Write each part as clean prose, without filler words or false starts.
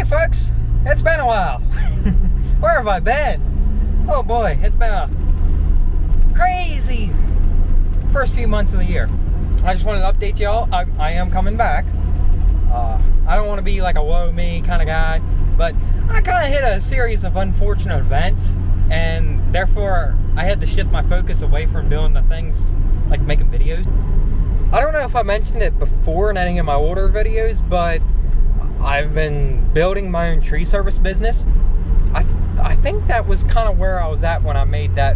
folks, it's been a while. Where have I been? Oh boy, it's been a crazy first few months of the year. I just wanted to update y'all. I am coming back. I don't want to be like a woe me kind of guy, but I kind of hit a series of unfortunate events, and therefore I had to shift my focus away from doing the things like making videos. I don't know if I mentioned it before in any of my older videos, but I've been building my own tree service business. I think that was kind of where I was at when I made that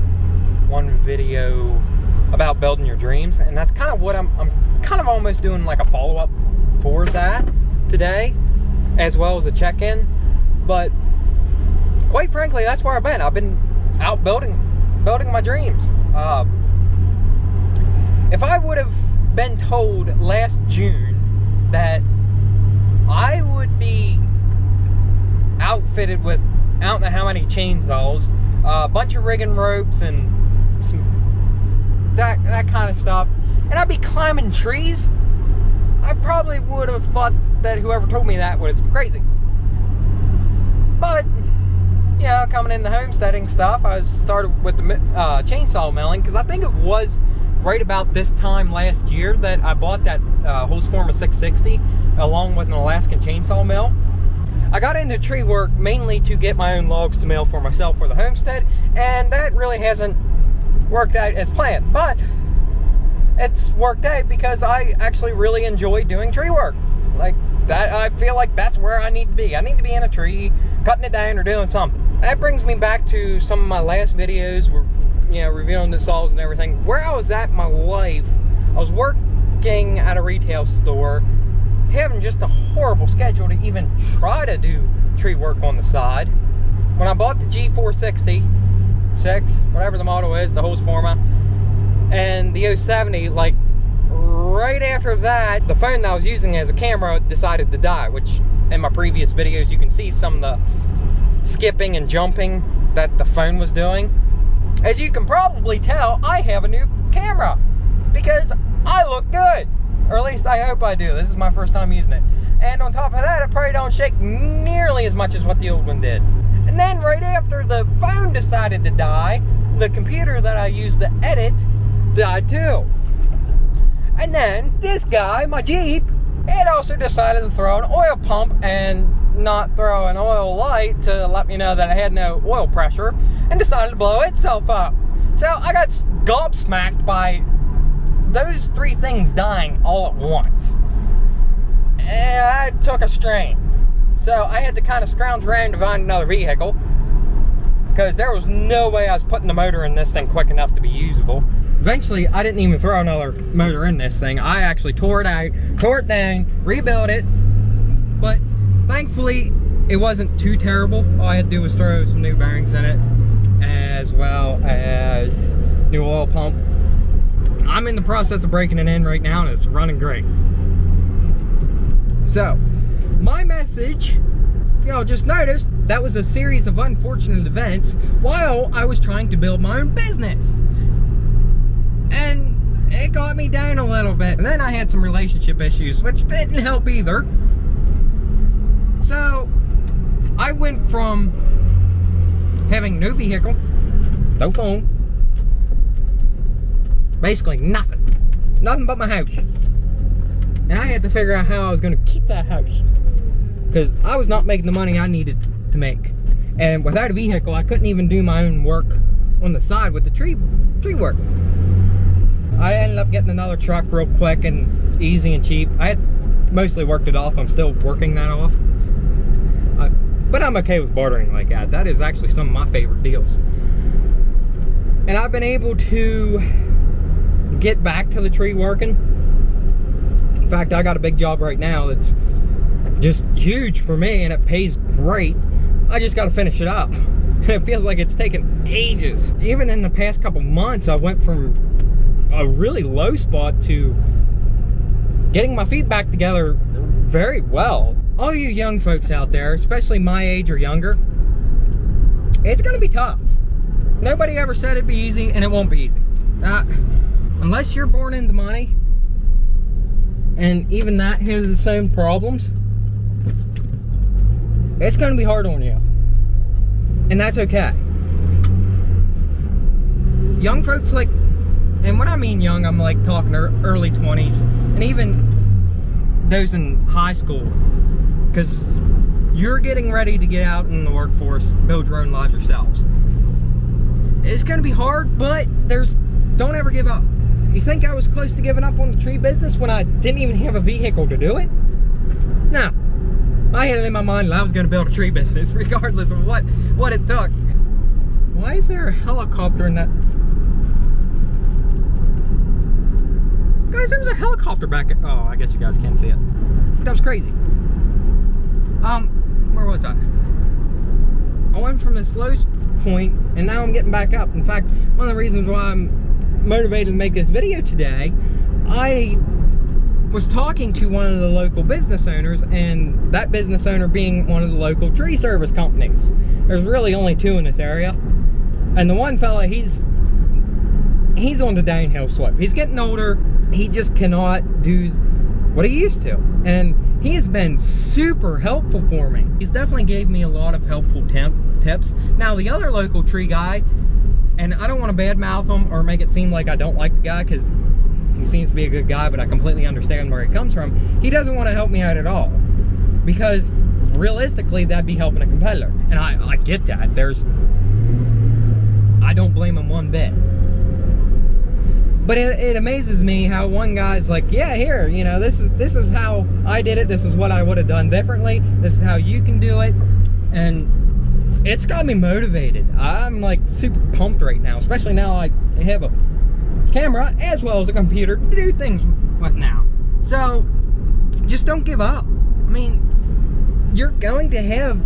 one video about building your dreams, and that's kind of what I'm kind of almost doing like a follow-up for that today, as well as a check-in. But quite frankly, that's where I've been. I've been out building my dreams. If I would have been told last June that I would be outfitted with I don't know how many chainsaws, a bunch of rigging ropes, and some that kind of stuff, and I'd be climbing trees, I probably would have thought that whoever told me that was crazy. But you know, coming into homesteading stuff, I started with the chainsaw milling, because I think it was right about this time last year that I bought that Husqvarna 660 along with an Alaskan chainsaw mill. I got into tree work mainly to get my own logs to mill for myself for the homestead, and that really hasn't worked out as planned, but it's worked out because I actually really enjoy doing tree work. Like that, I feel like that's where I need to be. I need to be in a tree, cutting it down or doing something. That brings me back to some of my last videos where, you know, reviewing the saws and everything. Where I was at in my life, I was working at a retail store, having just a horrible schedule to even try to do tree work on the side. When I bought the G460, whatever the model is, the Husqvarna, and the 070, like right after that, the phone that I was using as a camera decided to die, which in my previous videos you can see some of the skipping and jumping that the phone was doing. As you can probably tell, I have a new camera because I look good. Or at least I hope I do. This is my first time using it. And on top of that, it probably don't shake nearly as much as what the old one did. And then right after the phone decided to die, the computer that I used to edit died too. And then this guy, my Jeep, it also decided to throw an oil pump and not throw an oil light to let me know that I had no oil pressure, and decided to blow itself up. So I got gobsmacked by those three things dying all at once, and I took a strain. So I had to kind of scrounge around to find another vehicle, because there was no way I was putting the motor in this thing quick enough to be usable. Eventually, I didn't even throw another motor in this thing. I actually tore it out, tore it down, rebuilt it, but thankfully it wasn't too terrible. All I had to do was throw some new bearings in it, as well as new oil pump. I'm in the process of breaking it in right now, and it's running great. So, my message, y'all just noticed, that was a series of unfortunate events while I was trying to build my own business. And it got me down a little bit. And then I had some relationship issues, which didn't help either. So, I went from having no vehicle, no phone, basically nothing but my house, and I had to figure out how I was going to keep that house, because I was not making the money I needed to make, and without a vehicle I couldn't even do my own work on the side with the tree work. I ended up getting another truck real quick and easy and cheap. I had mostly worked it off. I'm still working that off, but I'm okay with bartering like that. That is actually some of my favorite deals, and I've been able to get back to the tree working. In fact, I got a big job right now that's just huge for me, and it pays great. I just got to finish it up, and it feels like it's taken ages. Even in the past couple months, I went from a really low spot to getting my feet back together very well. All you young folks out there, especially my age or younger, it's gonna be tough. Nobody ever said it'd be easy, and it won't be easy. Unless you're born into money, and even that has its own problems. It's going to be hard on you. And that's okay. Young folks like, and when I mean young, I'm like talking early 20s, and even those in high school, because you're getting ready to get out in the workforce, build your own lives yourselves. It's going to be hard, but don't ever give up. You think I was close to giving up on the tree business when I didn't even have a vehicle to do it? No. I had it in my mind that I was going to build a tree business regardless of what it took. Why is there a helicopter in that? Guys, there was a helicopter back at, oh, I guess you guys can't see it. That was crazy. Where was I? I went from this low point and now I'm getting back up. In fact, one of the reasons why I'm motivated to make this video today, I was talking to one of the local business owners, and that business owner being one of the local tree service companies. There's really only two in this area, and the one fella, he's on the downhill slope. He's getting older. He just cannot do what he used to, and he has been super helpful for me. He's definitely gave me a lot of helpful tips. Now the other local tree guy, and I don't want to badmouth him or make it seem like I don't like the guy, because he seems to be a good guy, but I completely understand where he comes from. He doesn't want to help me out at all, because realistically that'd be helping a competitor, and I get that. I don't blame him one bit. But it amazes me how one guy's like, yeah, here, you know, this is how I did it, this is what I would have done differently, this is how you can do it, and it's got me motivated. I'm like super pumped right now, especially now I have a camera as well as a computer to do things with now. So just don't give up. I mean, you're going to have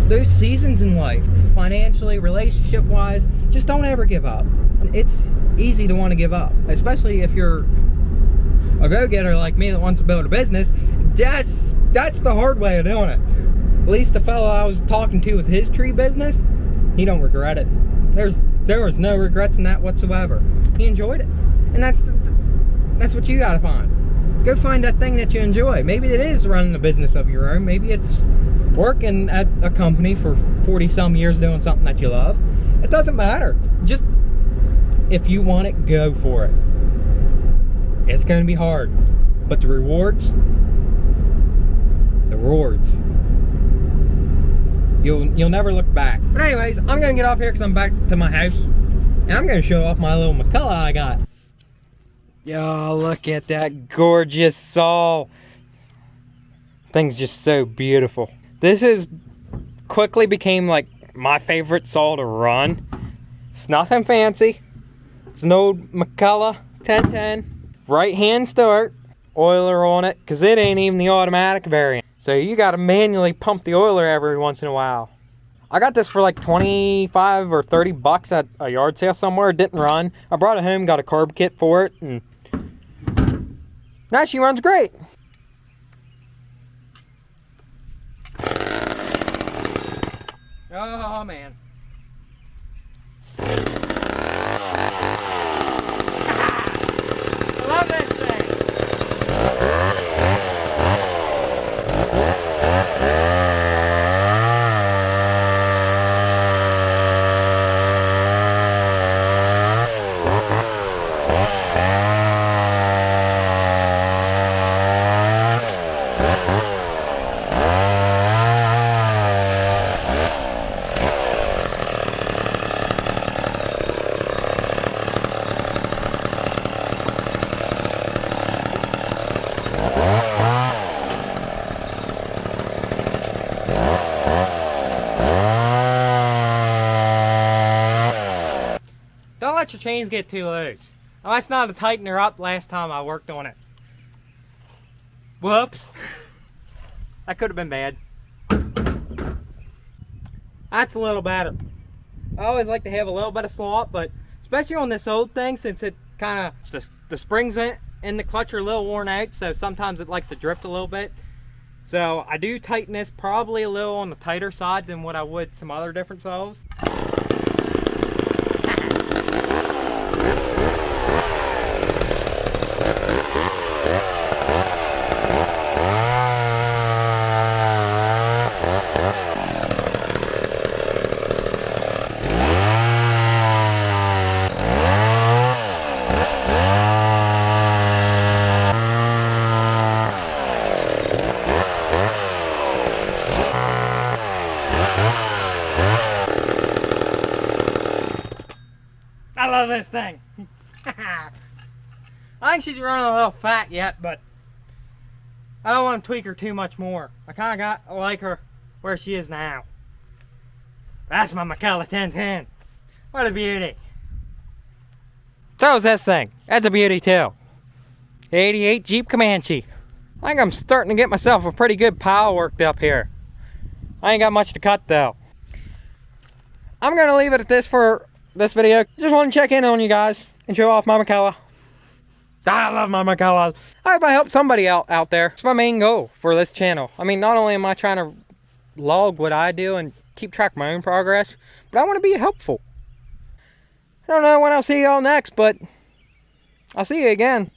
those seasons in life, financially, relationship wise. Just don't ever give up. It's easy to want to give up, especially if you're a go-getter like me that wants to build a business. That's the hard way of doing it. At least the fellow I was talking to with his tree business, he don't regret it. There was no regrets in that whatsoever. He enjoyed it, and that's what you gotta find. Go find that thing that you enjoy. Maybe it is running a business of your own. Maybe it's working at a company for 40 some years doing something that you love. It doesn't matter. Just if you want it, go for it. It's gonna be hard, but the rewards, you'll never look back. But anyways, I'm gonna get off here because I'm back to my house, and I'm gonna show off my little McCulloch I got. Yo, look at that gorgeous saw. Thing's just so beautiful. This is quickly became like my favorite saw to run. It's nothing fancy. It's an old McCulloch 1010. Right hand start. Oiler on it, because it ain't even the automatic variant. So you got to manually pump the oiler every once in a while. I got this for like 25 or 30 bucks at a yard sale somewhere. It didn't run. I brought it home, got a carb kit for it, and now she runs great. Oh man. I love that thing. Don't let your chains get too loose. I must not have tightened her up last time I worked on it. Whoops. That could have been bad. That's a little better. I always like to have a little bit of slop, but especially on this old thing, since it kind of, the springs in the clutch are a little worn out, so sometimes it likes to drift a little bit. So I do tighten this probably a little on the tighter side than what I would some other different saws. of this thing. I think she's running a little fat yet, but I don't want to tweak her too much more. I kind of like her where she is now. That's my Macalla 1010. What a beauty. So's this thing. That's a beauty too. 88 Jeep Comanche. I think I'm starting to get myself a pretty good pile worked up here. I ain't got much to cut though. I'm gonna leave it at this for this video. Just want to check in on you guys and show off my Macalla. I love my Macalla. I hope I help somebody out there. It's my main goal for this channel. I mean, not only am I trying to log what I do and keep track of my own progress, but I want to be helpful. I don't know when I'll see y'all next, but I'll see you again.